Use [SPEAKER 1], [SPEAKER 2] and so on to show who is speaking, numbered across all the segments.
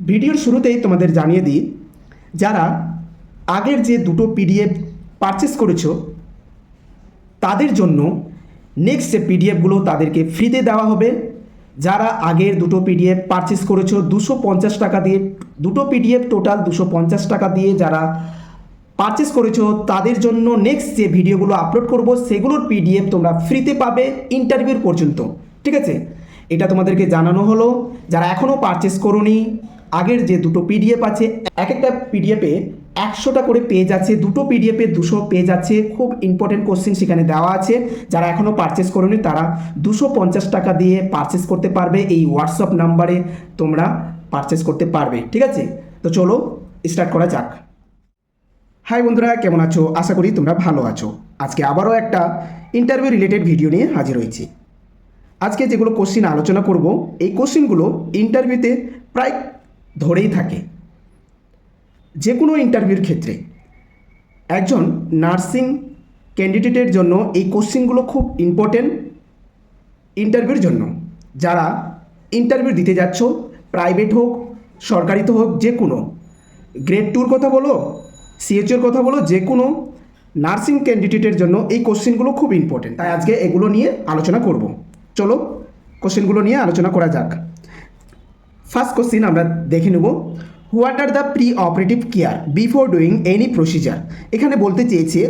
[SPEAKER 1] ভিডিওর শুরুতেই তোমাদের জানিয়ে দিই, যারা আগের যে দুটো পিডিএফ পারচেস করেছো তাদের জন্য নেক্সট যে পিডিএফগুলো তাদেরকে ফ্রিতে দেওয়া হবে। যারা আগের দুটো পিডিএফ পারচেস করেছো 250 টাকা দিয়ে, দুটো পিডিএফ টোটাল 250 টাকা দিয়ে যারা পারচেস করেছো তাদের জন্য নেক্সট যে ভিডিওগুলো আপলোড করব সেগুলোর পিডিএফ তোমরা ফ্রিতে পাবে ইন্টারভিউর পর্যন্ত। ঠিক আছে, এটা তোমাদেরকে জানানো হলো। যারা এখনও পারচেস করোনি, আগের যে দুটো পিডিএফ আছে, এক একটা পিডিএফে 100টা করে পেজ আছে, দুটো পিডিএফে 200 পেজ আছে, খুব ইম্পর্টেন্ট কোশ্চেন সেখানে দেওয়া আছে। যারা এখনও পারচেস করোনি তারা 250 টাকা দিয়ে পারচেস করতে পারবে। এই হোয়াটসঅ্যাপ নাম্বারে তোমরা পারচেস করতে পারবে। ঠিক আছে, তো চলো স্টার্ট করা যাক। হাই বন্ধুরা, কেমন আছো? আশা করি তোমরা ভালো আছো। আজকে আবারও একটা ইন্টারভিউ রিলেটেড ভিডিও নিয়ে হাজির হয়েছি। আজকে যেগুলো কোশ্চিন আলোচনা করব, এই কোশ্চিনগুলো ইন্টারভিউতে প্রায় ধরেই থাকে। যে কোনো ইন্টারভিউর ক্ষেত্রে একজন নার্সিং ক্যান্ডিডেটের জন্য এই কোশ্চিনগুলো খুব ইম্পর্টেন্ট ইন্টারভিউর জন্য। যারা ইন্টারভিউ দিতে যাচ্ছ, প্রাইভেট হোক সরকারিতে হোক, যে কোনো গ্রেড 2-র কথা বলো, সিএচওর কথা বলো, যে কোনো নার্সিং ক্যান্ডিডেটের জন্য এই কোশ্চেনগুলো খুব ইম্পর্টেন্ট। তাই আজকে এগুলো নিয়ে আলোচনা করব। চলো কোশ্চেনগুলো নিয়ে আলোচনা করা যাক। ফার্স্ট কোশ্চেন আমরা দেখে নেব, what are the pre operative care before doing any procedure. এখানে বলতে চেয়েছে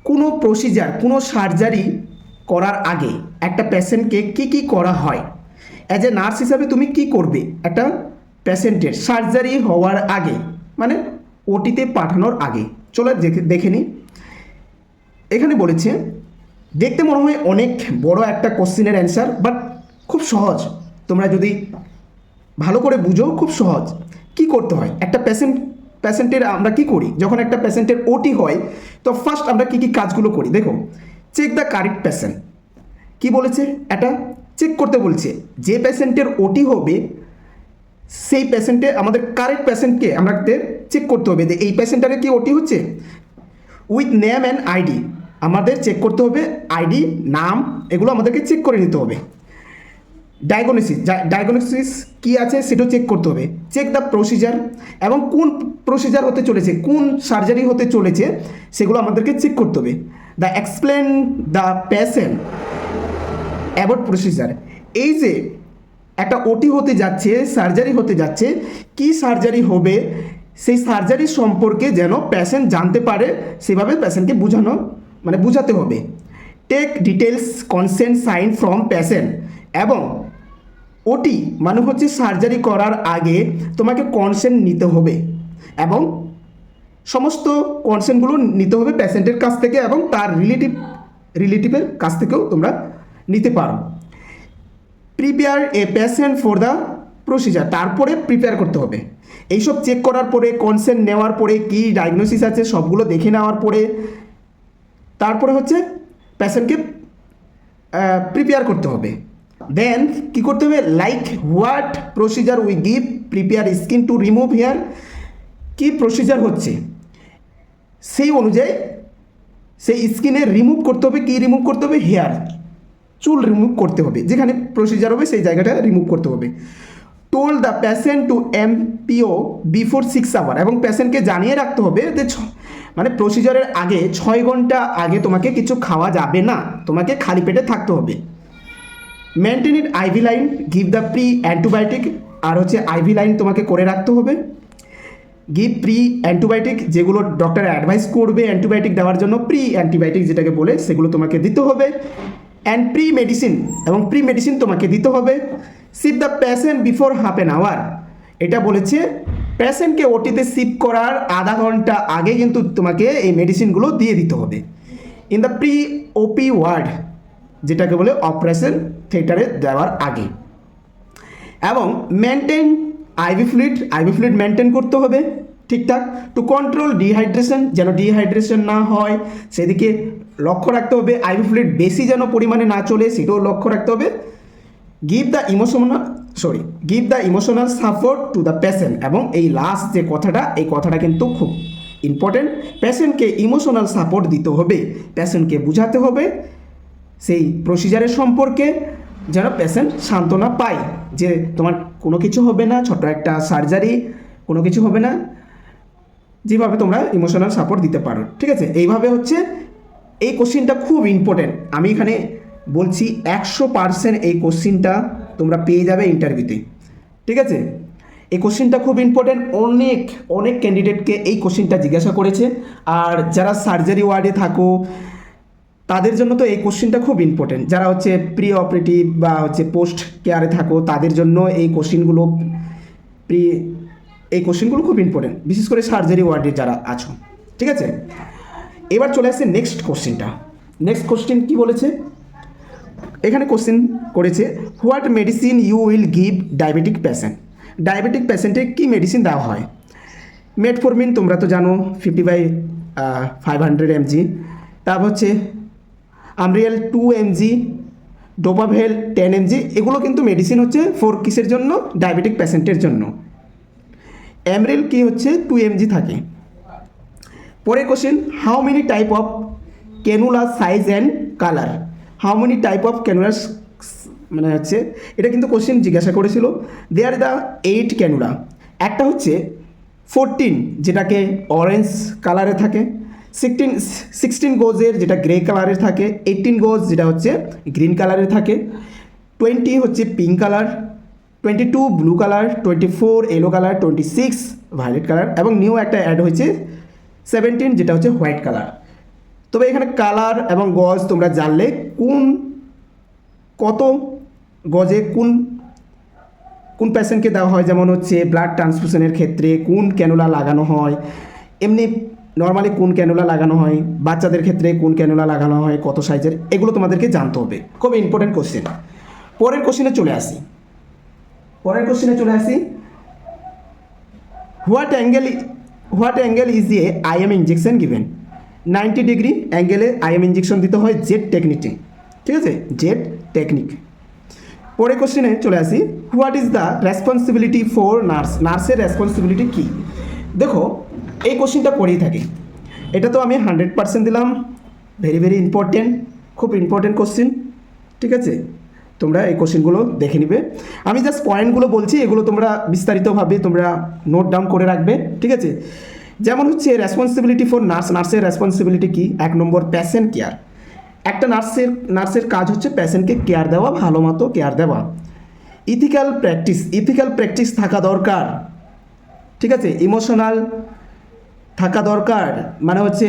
[SPEAKER 1] কোনো প্রসিজার, কোনো সার্জারি করার আগে একটা পেশেন্টকে কী করা হয়। অ্যাজ এ নার্স হিসাবে তুমি কি করবে একটা পেশেন্টের সার্জারি হওয়ার আগে, মানে ওটিতে পাঠানোর আগে। চলো দেখে নিই। এখানে বলেছে, দেখতে মনে হয় অনেক বড় একটা কোশ্চেনের অ্যান্সার, বাট খুব সহজ। তোমরা যদি ভালো করে বুঝো, খুব সহজ। কি করতে হয় একটা পেশেন্টের আমরা কি করি যখন একটা পেশেন্টের ওটি হয়, তো ফার্স্ট আমরা কি কাজগুলো করি দেখো। Check the correct patient. কি বলেছে? এটা চেক করতে বলছে যে পেশেন্টের ওটি হবে সেই পেশেন্টে আমাদের কারেক্ট পেশেন্টকে আমাদের চেক করতে হবে যে এই পেশেন্টারের কি ওটি হচ্ছে। উইথ নেম অ্যান্ড আইডি আমাদের চেক করতে হবে, আইডি নাম এগুলো আমাদেরকে চেক করে নিতে হবে। ডায়াগনোসিস কি আছে সেটাও চেক করতে হবে। চেক দ্য প্রসিজার, এবং কোন প্রসিজার হতে চলেছে, কোন সার্জারি হতে চলেছে সেগুলো আমাদেরকে চেক করতে হবে। The explain the patient about procedure. এই যে একটা ওটি হতে যাচ্ছে, সার্জারি হতে যাচ্ছে, কি সার্জারি হবে সেই সার্জারি সম্পর্কে যেন পেশেন্ট জানতে পারে, সেভাবে পেশেন্টকে বুঝাতে হবে। Take details consent sign from patient, এবং ওটি মানে হচ্ছে সার্জারি করার আগে তোমাকে কনসেন্ট নিতে হবে, এবং সমস্ত কনসেন্টগুলো নিতে হবে পেশেন্টের কাছ থেকে, এবং তার রিলেটিভের কাছ থেকেও তোমরা নিতে পারো। Prepare a patient for the procedure, তারপরে প্রিপেয়ার করতে হবে। এইসব চেক করার পরে, কনসেন্ট নেওয়ার পরে, কি ডায়াগনোসিস আছে সবগুলো দেখে নেওয়ার পরে তারপরে হচ্ছে পেশেন্টকে প্রিপেয়ার করতে হবে। দেন কি করতে হবে, like what procedure we give prepare skin to remove hair. কি প্রসিজার হচ্ছে সেই অনুযায়ী সেই স্কিনে রিমুভ করতে হবে। কি রিমুভ করতে হবে? হেয়ার, চুল রিমুভ করতে হবে। যেখানে প্রসিজার হবে সেই জায়গাটা রিমুভ করতে হবে। Told the patient to NPO before 6 hour, এবং পেশেন্টকে জানিয়ে রাখতে হবে যে প্রসিজারের আগে 6 ঘন্টা আগে তোমাকে কিছু খাওয়া যাবে না, তোমাকে খালি পেটে থাকতে হবে। Maintain it IV line, give the pre antibiotic, আর হচ্ছে আইভি লাইন তোমাকে করে রাখতে হবে। গিভ প্রি অ্যান্টিবায়োটিক, যেগুলো ডক্টর অ্যাডভাইস করবে অ্যান্টিবায়োটিক দেওয়ার জন্য, প্রি অ্যান্টিবায়োটিক যেটাকে বলে সেগুলো তোমাকে দিতে হবে। অ্যান্ড প্রি মেডিসিন, এবং প্রি মেডিসিন তোমাকে দিতে হবে। Shift the patient before half an hour, এটা বলেছে পেশেন্টকে ওটিতে শিফট করার আধা ঘন্টা আগে কিন্তু তোমাকে এই মেডিসিনগুলো দিয়ে দিতে হবে। In the pre OP ward, যেটাকে বলে অপারেশন থিয়েটারে দেওয়ার আগে। এবং মেনটেন আইভি ফ্লুইড মেনটেন করতে হবে ঠিকঠাক। টু কন্ট্রোল ডিহাইড্রেশন, যেন ডিহাইড্রেশন না হয় সেদিকে লক্ষ্য রাখতে হবে। আইভি ফ্লুইড বেশি যেন পরিমাণে না চলে সেটাও লক্ষ্য রাখতে হবে। Give the emotional support to the patient, এবং এই লাস্ট যে কথাটা, এই কথাটা কিন্তু খুব ইম্পর্টেন্ট। পেশেন্টকে ইমোশনাল সাপোর্ট দিতে হবে, পেশেন্টকে বোঝাতে হবে সেই প্রসিজারের সম্পর্কে, যেন পেশেন্ট সান্ত্বনা পায় যে তোমার কোনো কিছু হবে না, ছোট একটা সার্জারি, কোনো কিছু হবে না, যেভাবে তোমরা ইমোশনাল সাপোর্ট দিতে পারো। ঠিক আছে, এইভাবে হচ্ছে এই কোশ্চিনটা খুব ইম্পর্টেন্ট। আমি এখানে বলছি 100% এই কোশ্চিনটা তোমরা পেয়ে যাবে ইন্টারভিউতে। ঠিক আছে, এই কোশ্চিনটা খুব ইম্পর্টেন্ট, অনেক অনেক ক্যান্ডিডেটকে এই কোশ্চিনটা জিজ্ঞাসা করেছে। আর যারা সার্জারি ওয়ার্ডে থাকো তাদের জন্য তো এই কোশ্চিনটা খুব ইম্পর্টেন্ট, যারা হচ্ছে প্রি অপারেটিভ বা হচ্ছে পোস্ট কেয়ারে থাকো তাদের জন্য এই কোশ্চিনগুলো এই কোশ্চিনগুলো খুব ইম্পর্টেন্ট, বিশেষ করে সার্জারি ওয়ার্ডে যারা আছো। ঠিক আছে, এবার চলে আসছে নেক্সট কোশ্চিনটা। নেক্সট কোশ্চিন কি বলেছে, এখানে কোশ্চিন করেছে what medicine you will give diabetic patient. Diabetic পেশেন্টে কী মেডিসিন দেওয়া হয়? মেটফরমিন তোমরা তো জানো 50/500 mg, তারপর হচ্ছে আমরিয়াল 2 mg, ডোপাভেল 10 mg। এগুলো কিন্তু মেডিসিন হচ্ছে ফর কিসের জন্য? ডায়াবেটিক পেশেন্টের জন্য। অ্যামরেল কি হচ্ছে 2 mg থাকে। পরের question, how many type of cannula size and colour. How many type of cannula, মানে হচ্ছে এটা কিন্তু কোশ্চেন জিজ্ঞাসা করেছিল। দেয়ার দ্য 8 ক্যানুলা। একটা হচ্ছে 14 যেটাকে অরেঞ্জ কালারে থাকে, 16 গোজের যেটা গ্রে কালারের থাকে, 18 গোজ যেটা হচ্ছে গ্রিন কালারের থাকে, 20 হচ্ছে pink colour, 22 blue colour, 24 yellow colour, 26 violet colour, এবং নিউ একটা অ্যাড হয়েছে 17 যেটা হচ্ছে হোয়াইট কালার। তবে এখানে কালার এবং গজ তোমরা জানলে কত গজে কোন পেশেন্টকে দেওয়া হয়, যেমন হচ্ছে ব্লাড ট্রান্সফিউশনের ক্ষেত্রে কোন ক্যানুলা লাগানো হয়, এমনি নর্মালি কোন ক্যানুলা লাগানো হয়, বাচ্চাদের ক্ষেত্রে কোন ক্যানুলা লাগানো হয়, কত সাইজের, এগুলো তোমাদেরকে জানতে হবে। খুব ইম্পর্টেন্ট কোশ্চেন। পরের কোশ্চেনে চলে আসি। What angle is a IM injection given. 90 degree অ্যাঙ্গেলে আইএম ইঞ্জেকশন দিতে হয় জেড টেকনিকে। ঠিক আছে, জেড টেকনিক। পরের কোশ্চেনে চলে আসি, what is the responsibility for nurse. নার্সের রেসপন্সিবিলিটি কী? দেখো, এই কোশ্চেনটা পড়েই থাকে, এটা তো আমি 100% দিলাম, ভেরি ভেরি ইম্পর্টেন্ট, খুব ইম্পর্টেন্ট কোশ্চেন। ঠিক আছে, তোমরা এই কোশ্চেনগুলো দেখে নিবে। আমি জাস্ট পয়েন্টগুলো বলছি, এগুলো তোমরা বিস্তারিতভাবে তোমরা নোট ডাউন করে রাখবে। ঠিক আছে, যেমন হচ্ছে রেসপন্সিবিলিটি ফর নার্স। নার্সের রেসপন্সিবিলিটি কি? 1 নম্বর পেশেন্ট কেয়ার। একটা নার্সের কাজ হচ্ছে পেশেন্টকে কেয়ার দেওয়া, ভালো মতো কেয়ার দেওয়া। ইথিক্যাল প্র্যাকটিস থাকা দরকার। ঠিক আছে, ইমোশনাল থাকা দরকার, মানে হচ্ছে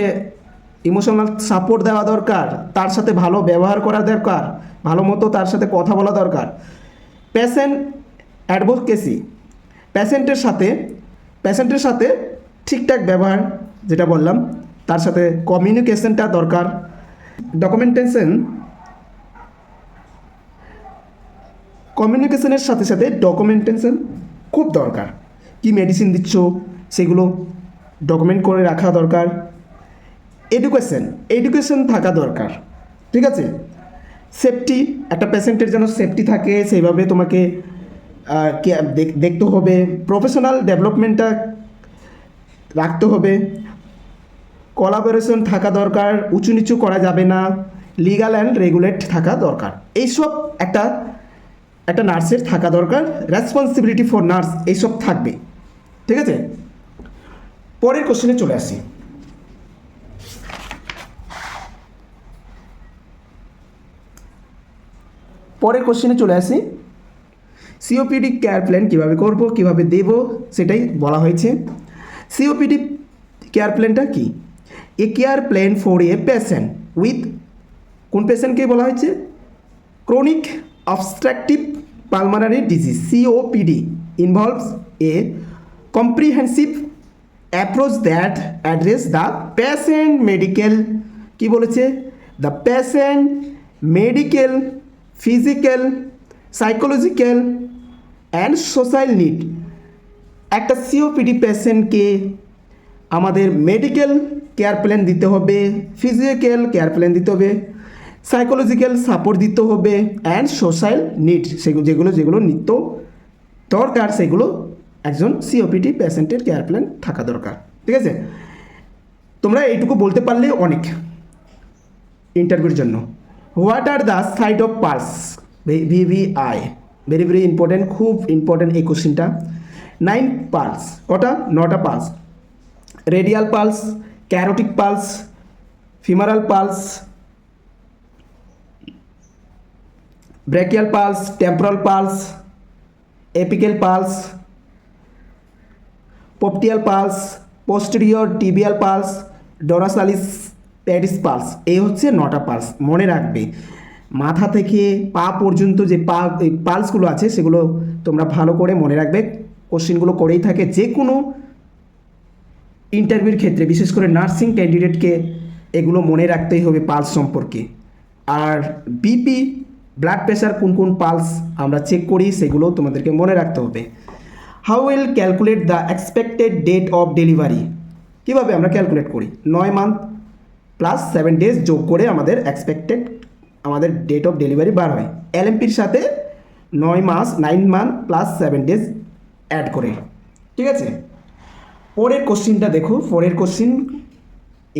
[SPEAKER 1] ইমোশনাল সাপোর্ট দেওয়া দরকার, তার সাথে ভালো ব্যবহার করা দরকার, ভালো মতো তার সাথে কথা বলা দরকার। পেশেন্ট অ্যাডভোকেসি, পেশেন্টের সাথে ঠিকঠাক ব্যবহার, যেটা বললাম, তার সাথে কমিউনিকেশনটা দরকার। কমিউনিকেশনের সাথে সাথে ডকুমেন্টেশন খুব দরকার। কি মেডিসিন দিচ্ছ সেগুলো ডকুমেন্ট করে রাখা দরকার। এডুকেশন থাকা দরকার। ঠিক আছে, সেফটি, একটা পেশেন্টের জন্য সেফটি থাকে সেইভাবে তোমাকে দেখতে হবে। প্রফেশনাল ডেভেলপমেন্টটা রাখতে হবে। কোলাবোরেশন থাকা দরকার, উঁচু নিচু করা যাবে না। লিগাল অ্যান্ড রেগুলেট থাকা দরকার। এইসব একটা নার্সের থাকা দরকার। রেসপন্সিবিলিটি ফর নার্স এইসব থাকবে। ঠিক আছে, পরের কোশ্চেনে চলে আসি। সিওপিডি কেয়ার প্ল্যান কীভাবে করব, কীভাবে দেব, সেটাই বলা হয়েছে। সিওপিডি কেয়ার প্ল্যানটা কি? A care plan for a patient with, কোন পেশেন্টকে বলা হয়েছে? Chronic obstructive pulmonary disease, COPD, involves a comprehensive approach that address the patient medical, কি বলেছে? The patient medical, physical, psychological and social need. একটা COPD পেশেন্টকে আমাদের মেডিকেল কেয়ার প্ল্যান দিতে হবে, ফিজিক্যাল কেয়ার প্ল্যান দিতে হবে, সাইকোলজিক্যাল সাপোর্ট দিতে হবে, অ্যান্ড সোশ্যাল নিড, যেগুলো নিত্য দরকার, সেগুলো একজন সিওপিডি পেশেন্টের কেয়ার প্ল্যান থাকা দরকার। ঠিক আছে, তোমরা এইটুকু বলতে পারলে অনেক ইন্টারভিউর জন্য। What are the site of pulse, VVI, very very important, খুব ইম্পর্টেন্ট এই কোশ্চেনটা। 9 পালস, কটা? 9টা pulse. Radial pulse, carotid pulse, femoral pulse, brachial pulse, temporal pulse, apical pulse, popliteal pulse, posterior tibial pulse, dorsalis pedis pulse. এই হচ্ছে 9টা pulse. মনে রাখবে, মাথা থেকে পা পর্যন্ত যে পালসগুলো আছে সেগুলো তোমরা ভালো করে মনে রাখবে। কোশ্চেনগুলো করেই থাকে যে কোনো ইন্টারভিউর ক্ষেত্রে, বিশেষ করে নার্সিং ক্যান্ডিডেটকে এগুলো মনে রাখতেই হবে পালস সম্পর্কে। আর বিপি, ব্লাড প্রেশার, কোন কোন পালস আমরা চেক করি সেগুলো তোমাদেরকে মনে রাখতে হবে। How will calculate the expected date of delivery? কীভাবে আমরা ক্যালকুলেট করি? 9 মান্থ প্লাস 7 ডেজ যোগ করে আমাদের আমাদের ডেট অফ ডেলিভারি বার হয়। এলএমপির সাথে 9 মান্থ প্লাস 7 ডেজ অ্যাড করে, ঠিক আছে। পরের কোশ্চিনটা দেখো, পরের কোশ্চিন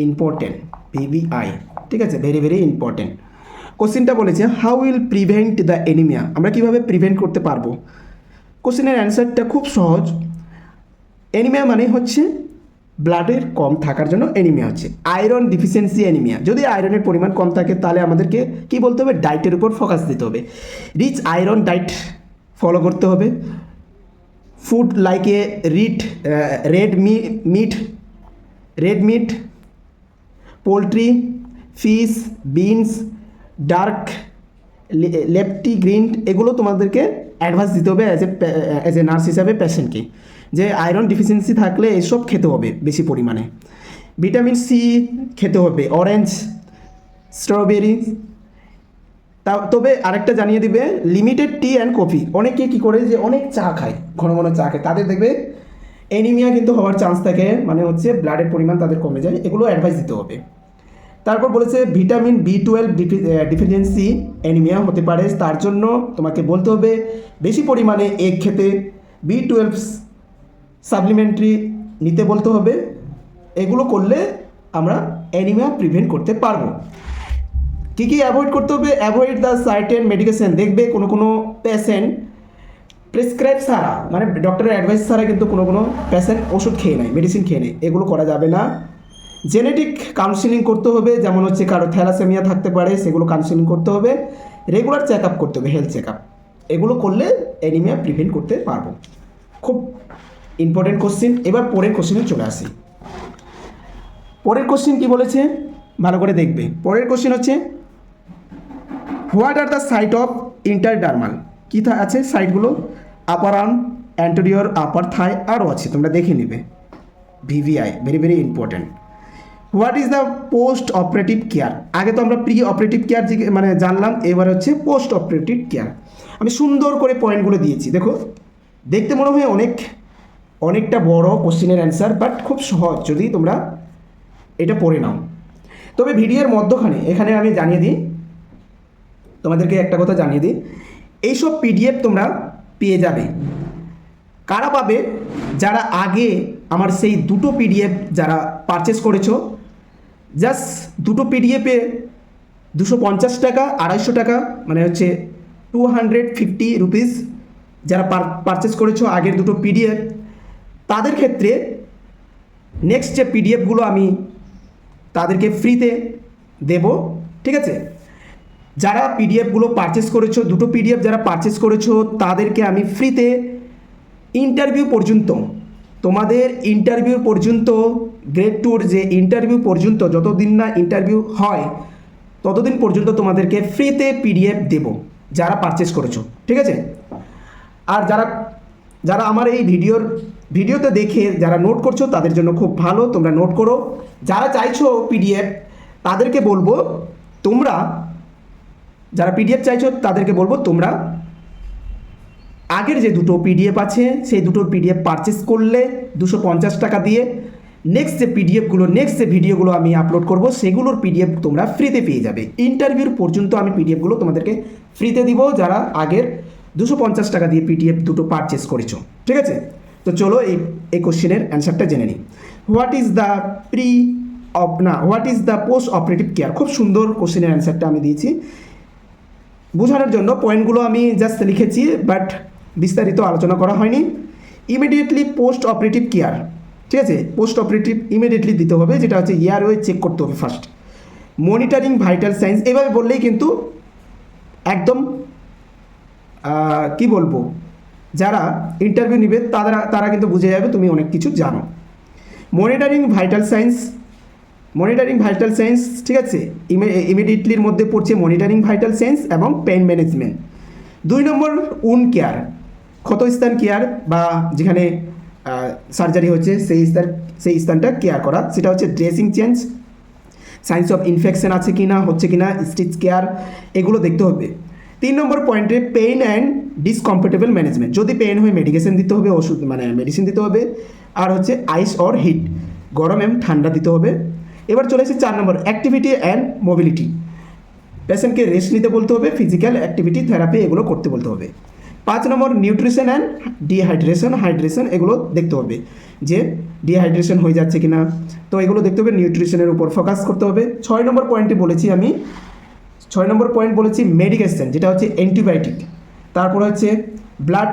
[SPEAKER 1] ইম্পর্টেন্ট, ভিভিআই, ঠিক আছে, ভেরি ভেরি ইম্পর্টেন্ট। কোশ্চিনটা বলেছে how will prevent the anaemia? আমরা কীভাবে প্রিভেন্ট করতে পারবো? কোশ্চেনের অ্যান্সারটা খুব সহজ। অ্যানিমিয়া মানে হচ্ছে ব্লাডের কম থাকার জন্য অ্যানিমিয়া হচ্ছে। Iron deficiency anaemia. যদি আয়রনের পরিমাণ কম থাকে তাহলে আমাদেরকে কী বলতে হবে? ডায়েটের উপর ফোকাস দিতে হবে। রিচ আয়রন ডায়েট ফলো করতে হবে। Food like a red meat, poultry, fish, beans, dark lefty green, এগুলো তোমাদেরকে অ্যাডভাইস দিতে হবে অ্যাজ এ নার্স হিসাবে পেশেন্টকে, যে আয়রন ডিফিসিয়েন্সি থাকলে এসব খেতে হবে বেশি পরিমাণে। ভিটামিন সি খেতে হবে, অরেঞ্জ, স্ট্রবেরি। তবে আরেকটা জানিয়ে দিবে, লিমিটেড টি অ্যান্ড কফি। অনেকে কী করে যে অনেক চা খায়, ঘন ঘন চা খায়, তাদের দেখবে অ্যানিমিয়া কিন্তু হওয়ার চান্স থাকে, মানে হচ্ছে ব্লাডের পরিমাণ তাদের কমে যায়। এগুলো অ্যাডভাইস দিতে হবে। তারপর বলেছে ভিটামিন B12 ডিফিসিয়েন্সি অ্যানিমিয়া হতে পারে, তার জন্য তোমাকে বলতে হবে বেশি পরিমাণে এগ খেতে, B12 সাপ্লিমেন্টারি নিতে বলতে হবে। এগুলো করলে আমরা অ্যানিমিয়া প্রিভেন্ট করতে পারবো। কী কী অ্যাভয়েড করতে হবে? Avoid the certain medication. দেখবে কোনো পেশেন্ট প্রেসক্রাইব ছাড়া, মানে ডক্টরের অ্যাডভাইস ছাড়া কিন্তু কোনো পেশেন্ট ওষুধ খেয়ে নেয়, মেডিসিন খেয়ে নেয়। এগুলো করা যাবে না। জেনেটিক কাউন্সিলিং করতে হবে, যেমন হচ্ছে কারো থ্যালাসেমিয়া থাকতে পারে, সেগুলো কাউন্সিলিং করতে হবে। রেগুলার চেক আপ করতে হবে, হেলথ চেক আপ। এগুলো করলে অ্যানিমিয়া প্রিভেন্ট করতে পারবো। খুব ইম্পর্টেন্ট কোশ্চিন। এবার পরের কোশ্চিনে চলে আসি। পরের কোশ্চিন কি বলেছে ভালো করে দেখবে। পরের কোশ্চিন হচ্ছে what are the site of intradermal? কী আছে সাইটগুলো? আপার আর্ম, অ্যান্টেরিয়র আপার থাই, আরও আছে, তোমরা দেখে নেবে। VVI, very very important. What is the post operative care? আগে তো আমরা প্রি অপারেটিভ কেয়ার মানে জানলাম, এবার হচ্ছে পোস্ট অপারেটিভ কেয়ার। আমি সুন্দর করে পয়েন্টগুলো দিয়েছি, দেখো। দেখতে মনে হয় অনেকটা বড় কোশ্চিনের অ্যান্সার, বাট খুব সহজ যদি তোমরা এটা পড়ে নাও। তবে ভিডিওর মধ্যখানে এখানে আমি জানিয়ে দিই, তোমাদেরকে একটা কথা জানিয়ে দিই, এইসব পিডিএফ তোমরা পেয়ে যাবে। কারা পাবে? যারা আগে আমার সেই দুটো পিডিএফ যারা পারচেস করেছো, জাস্ট দুটো পিডিএফে 250 টাকা, 250 টাকা, মানে হচ্ছে 250 রুপিস যারা পারচেস করেছো আগের দুটো পিডিএফ, তাদের ক্ষেত্রে নেক্সট যে পিডিএফগুলো আমি তাদেরকে ফ্রিতে দেব, ঠিক আছে। যারা পিডিএফগুলো পারচেস করেছো, দুটো পিডিএফ যারা পারচেস করেছো, তাদেরকে আমি ফ্রিতে ইন্টারভিউ পর্যন্ত, তোমাদের ইন্টারভিউ পর্যন্ত, গ্রেড 2-র যে ইন্টারভিউ পর্যন্ত, যতদিন না ইন্টারভিউ হয় ততদিন পর্যন্ত তোমাদেরকে ফ্রিতে পিডিএফ দেব যারা পারচেস করেছো, ঠিক আছে। আর যারা আমার এই ভিডিওতে দেখে যারা নোট করছো তাদের জন্য খুব ভালো, তোমরা নোট করো। যারা চাইছো পিডিএফ, তাদেরকে বলবো তোমরা, যারা পিডিএফ চাইছো তাদেরকে বলবো তোমরা আগের যে দুটো পিডিএফ আছে সেই দুটো পিডিএফ পারচেস করলে 250 টাকা দিয়ে, নেক্সট যে পিডিএফগুলো, নেক্সট যে ভিডিওগুলো আমি আপলোড করব সেগুলোর পিডিএফ তোমরা ফ্রিতে পেয়ে যাবে। ইন্টারভিউর পর্যন্ত আমি পিডিএফগুলো তোমাদেরকে ফ্রিতে দিব যারা আগের 250 টাকা দিয়ে পিডিএফ দুটো পারচেস করেছো, ঠিক আছে। তো চলো এই কোশ্চেনের অ্যান্সারটা জেনে নিই। What is the post operative care? খুব সুন্দর কোশ্চেনের অ্যান্সারটা আমি দিয়েছি। বোঝানোর জন্য পয়েন্টগুলো আমি জাস্ট লিখেছি, বাট বিস্তারিত আলোচনা করা হয়নি। ইমিডিয়েটলি পোস্ট অপারেটিভ কেয়ার, ঠিক আছে, পোস্ট অপারেটিভ ইমিডিয়েটলি দিতে হবে, যেটা হচ্ছে এয়ারওয়ে চেক করতে হবে ফার্স্ট। মনিটরিং ভাইটাল সাইন্স, এভাবে বললেই কিন্তু একদম কি বলবো, যারা ইন্টারভিউ নেবে তারা কিন্তু বুঝে যাবে তুমি অনেক কিছু জানো। মনিটরিং ভাইটাল সাইন্স, ঠিক আছে, ইমিডিয়েটলির মধ্যে পড়ছে মনিটরিং ভাইটাল সাইন্স এবং পেইন ম্যানেজমেন্ট। 2 নম্বর উন্ড কেয়ার, ক্ষতস্থান কেয়ার বা যেখানে সার্জারি হচ্ছে সেই স্থানটা কেয়ার করা, সেটা হচ্ছে dressing change, signs of infection আছে কি না, হচ্ছে কি না, স্টিচ কেয়ার, এগুলো দেখতে হবে। 3 নম্বর পয়েন্টে পেইন অ্যান্ড ডিসকমফোর্টেবল ম্যানেজমেন্ট, যদি পেইন হয় মেডিকেশন দিতে হবে, ওষুধ মানে মেডিসিন দিতে হবে। আর হচ্ছে আইস অর হিট, গরম এবং ঠান্ডা দিতে হবে। এবার চলে এসেছে 4 নম্বর অ্যাক্টিভিটি অ্যান্ড মোবিলিটি, পেশেন্টকে রেস্ট নিতে বলতে হবে, ফিজিক্যাল অ্যাক্টিভিটি থেরাপি এগুলো করতে বলতে হবে। 5 নম্বর নিউট্রিশন অ্যান্ড হাইড্রেশন এগুলো দেখতে হবে, যে ডিহাইড্রেশন হয়ে যাচ্ছে কিনা, তো এগুলো দেখতে হবে, নিউট্রিশনের উপর ফোকাস করতে হবে। 6 নম্বর পয়েন্টে বলেছি আমি, 6 নম্বর পয়েন্ট বলেছি মেডিকেশন, যেটা হচ্ছে অ্যান্টিবায়োটিক। তারপর হচ্ছে ব্লাড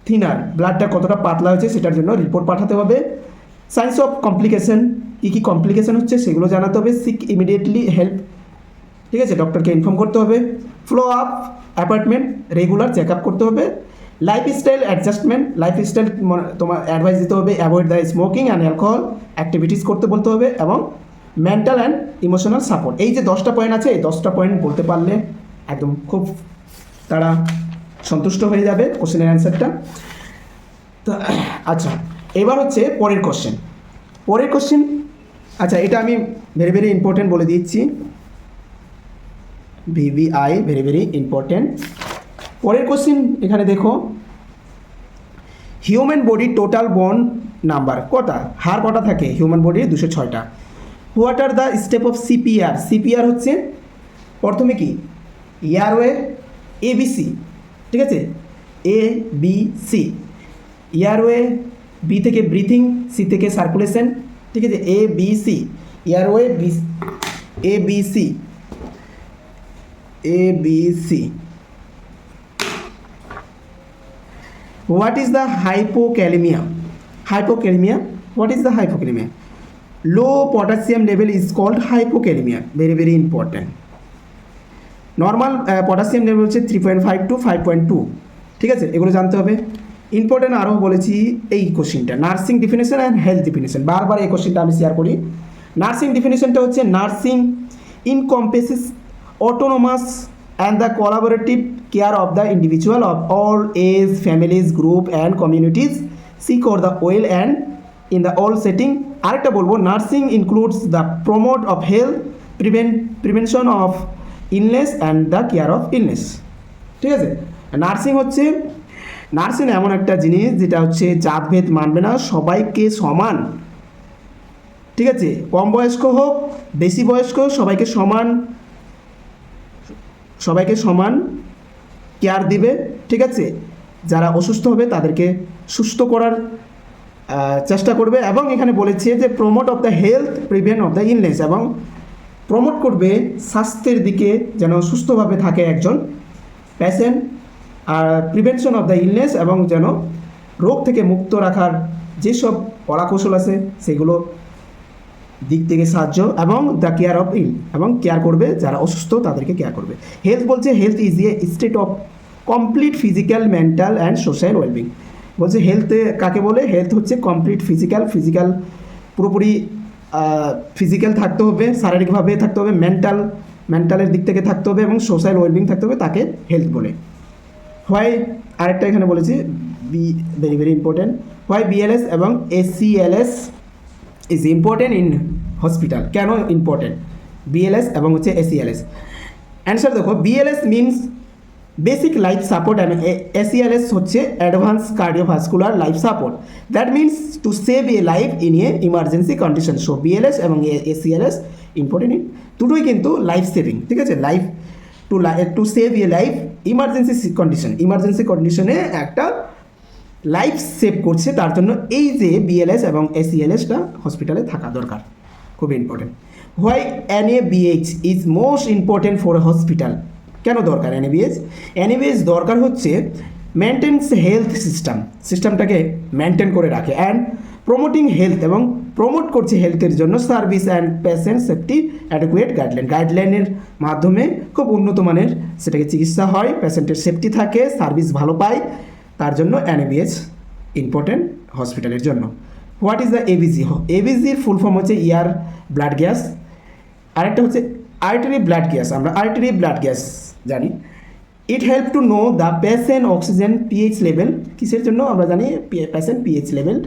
[SPEAKER 1] থিনার, ব্লাডটা কতটা পাতলা হয়েছে সেটার জন্য রিপোর্ট পাঠাতে হবে। সাইন্স অফ কমপ্লিকেশন, কী কমপ্লিকেশন হচ্ছে সেগুলো জানাতে হবে। সিক ইমিডিয়েটলি হেল্প, ঠিক আছে, ডক্টরকে ইনফর্ম করতে হবে। Follow up appointment, regular check up করতে হবে। লাইফস্টাইল অ্যাডজাস্টমেন্ট, লাইফস্টাইল তোমার অ্যাডভাইস দিতে হবে। Avoid the smoking and alcohol activities করতে বলতে হবে, এবং মেন্টাল অ্যান্ড ইমোশনাল সাপোর্ট। এই যে 10টা পয়েন্ট আছে, এই 10টা পয়েন্ট বলতে পারলে একদম খুব তারা সন্তুষ্ট হয়ে যাবে কোশ্চেনের অ্যান্সারটা। তো আচ্ছা, এবার হচ্ছে পরের কোশ্চেন। আচ্ছা, এটা আমি ভেরি ভেরি ইম্পর্টেন্ট বলে দিচ্ছি, ভিভিআই ভেরি ভেরি ইম্পর্টেন্ট। পরের কোশ্চেন এখানে দেখো, human body total bone number কটা, হাড় কটা থাকে হিউম্যান বডির? 206টা। What are the step of CPR? CPR হচ্ছে প্রথমে কি এয়ারওয়ে এবিসি, ঠিক আছে, ABC, এয়ারওয়ে, বি থেকে ব্রিথিং, সি থেকে সার্কুলেশন, ঠিক আছে, ABC, airway ABC। What is the hypokalemia? What is the hypokalemia? Low potassium level is called hypokalemia. Very very important. Normal potassium level হচ্ছে 3.5 to 5.2, ঠিক আছে, এগুলো জানতে হবে। ইম্পর্টেন্ট আরও বলেছি এই কোশ্চিনটা, nursing definition and health definition, বারবার এই কোশ্চিনটা আমি শেয়ার করি। নার্সিং ডিফিনেশনটা হচ্ছে nursing encompasses autonomous and the collaborative care of the individual of all age, families, group and communities seek for the well and in the all setting. আরেকটা বলবো, nursing includes the promote of health, prevention of illness and the care of illness, ঠিক আছে। Nursing এমন একটা জিনিস যেটা হচ্ছে জাতভেদ মানবে না, সবাইকে সমান, ঠিক আছে, কম বয়স্ক হোক বেশি বয়স্ক, সবাইকে সমান কেয়ার দিবে, ঠিক আছে। যারা অসুস্থ হবে তাদেরকে সুস্থ করার চেষ্টা করবে, এবং এখানে বলেছে যে promote of the health, prevent of the illness, এবং প্রমোট করবে স্বাস্থ্যের দিকে, যেন সুস্থভাবে থাকে একজন পেশেন্ট, আর প্রিভেনশন অফ দ্য ইলনেস, এবং যেন রোগ থেকে মুক্ত রাখার যেসব কলাকৌশল আছে সেগুলো দিক থেকে সাহায্য, এবং দ্য কেয়ার অফ এবং কেয়ার করবে যারা অসুস্থ তাদেরকে কেয়ার করবে। হেলথ বলছে health is a state of complete physical, mental and social wellbeing. বলছে হেলথে কাকে বলে? হেলথ হচ্ছে কমপ্লিট ফিজিক্যাল পুরোপুরি ফিজিক্যাল থাকতে হবে, শারীরিকভাবে থাকতে হবে, মেন্টালের দিক থেকে থাকতে হবে, এবং সোশ্যাল ওয়েলবিং থাকতে হবে, তাকে হেলথ বলে। হোয়াই, আরেকটা এখানে বলেছি very very important, why BLS এবং ACLS is important in hospital. কেন ইম্পর্টেন্ট বিএলএস এবং হচ্ছে ACLS? অ্যান্সার দেখো, BLS means basic life support and ACLS হচ্ছে advance cardiovascular life support, that means to save A life in a emergency condition. So BLS এবং ACLS important, দুটোই কিন্তু life saving, ঠিক আছে, life to save A life emergency কন্ডিশনে একটা life save করছে, তার জন্য এই যে বিএলএস এবং ACLSটা হসপিটালে থাকা দরকার, খুবই important. Why NABH is most important for a hospital? কেন দরকার এনএবিএস? এনএবিএস দরকার হচ্ছে মেনটেন্স হেলথ সিস্টেমটাকে মেনটেন করে রাখে অ্যান্ড প্রমোটিং হেলথ, এবং প্রমোট করছে হেলথের জন্য service and patient safety adequate গাইডলাইনের মাধ্যমে খুব উন্নত মানের সেটাকে চিকিৎসা হয়, পেশেন্টের সেফটি থাকে, সার্ভিস ভালো পায়, তার জন্য এনএবিএস ইম্পর্টেন্ট হসপিটালের জন্য। What is the ABG? এবিজির ফুল ফর্ম হচ্ছে ইয়ার ব্লাড গ্যাস, আরেকটা হচ্ছে আর্টারি ব্লাড গ্যাস। আমরা আর্টারি ব্লাড গ্যাস জানি। It help to know the patient oxygen pH level. কিসের জন্য? আমরা জানি patient pH level,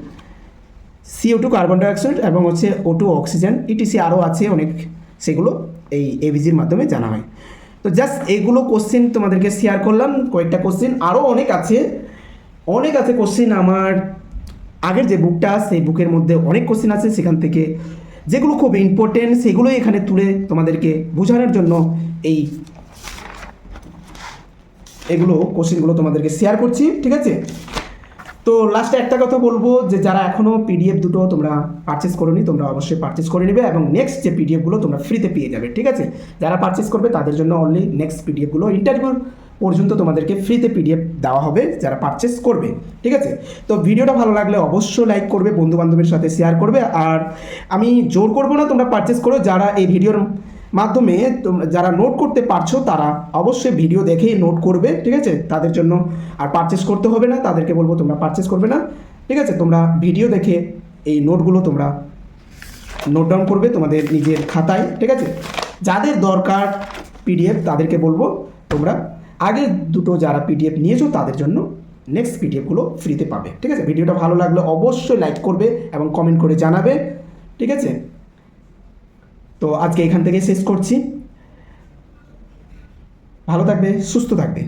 [SPEAKER 1] CO2 carbon dioxide এবং হচ্ছে O2 অক্সিজেন, ইটিসি আরও আছে অনেক, সেগুলো এই এবিজির মাধ্যমে জানা হয়। তো জাস্ট এগুলো কোশ্চেন তোমাদেরকে শেয়ার করলাম, কয়েকটা কোশ্চেন, আরও অনেক আছে কোশ্চেন। আমার আগের যে বুকটা, সেই বুকের মধ্যে অনেক কোশ্চেন আছে, সেখান থেকে যেগুলো খুব ইম্পর্টেন্ট সেগুলোই এখানে তুলে তোমাদেরকে বোঝানোর জন্য এগুলো কোশ্চেনগুলো তোমাদেরকে শেয়ার করছি, ঠিক আছে? তো লাস্টে একটা কথা বলবো যে যারা এখনও পিডিএফ দুটো তোমরা পারচেস করোনি, তোমরা অবশ্যই পারচেস করে নেবে এবং নেক্সট যে পিডিএফগুলো তোমরা ফ্রিতে পেয়ে যাবে, ঠিক আছে? যারা পারচেস করবে তাদের জন্য অনলি নেক্সট পিডিএফগুলো ইন্টারভিউ পর্যন্ত তোমাদেরকে ফ্রিতে পিডিএফ দেওয়া হবে যারা পারচেস করবে, ঠিক আছে? তো ভিডিওটা ভালো লাগলে অবশ্যই লাইক করবে, বন্ধু বান্ধবের সাথে শেয়ার করবে। আর আমি জোর করবো না, তোমরা পারচেস করো। যারা এই ভিডিওর মাধ্যমে তোমরা যারা নোট করতে পারছো তারা অবশ্যই ভিডিও দেখেই নোট করবে, ঠিক আছে? তাদের জন্য আর পারচেস করতে হবে না, তাদেরকে বলবো তোমরা পারচেস করবে না, ঠিক আছে? তোমরা ভিডিও দেখে এই নোটগুলো তোমরা নোট ডাউন করবে তোমাদের নিজের খাতায়, ঠিক আছে? যাদের দরকার পিডিএফ তাদেরকে বলবো তোমরা আগে দুটো যারা পিডিএফ নিয়েছো তাদের জন্য নেক্সট পিডিএফগুলো ফ্রিতে পাবে, ঠিক আছে? ভিডিওটা ভালো লাগলে অবশ্যই লাইক করবে এবং কমেন্ট করে জানাবে, ঠিক আছে? তো আজকে এখান থেকে শেষ করছি। ভালো থাকবে, সুস্থ থাকবে।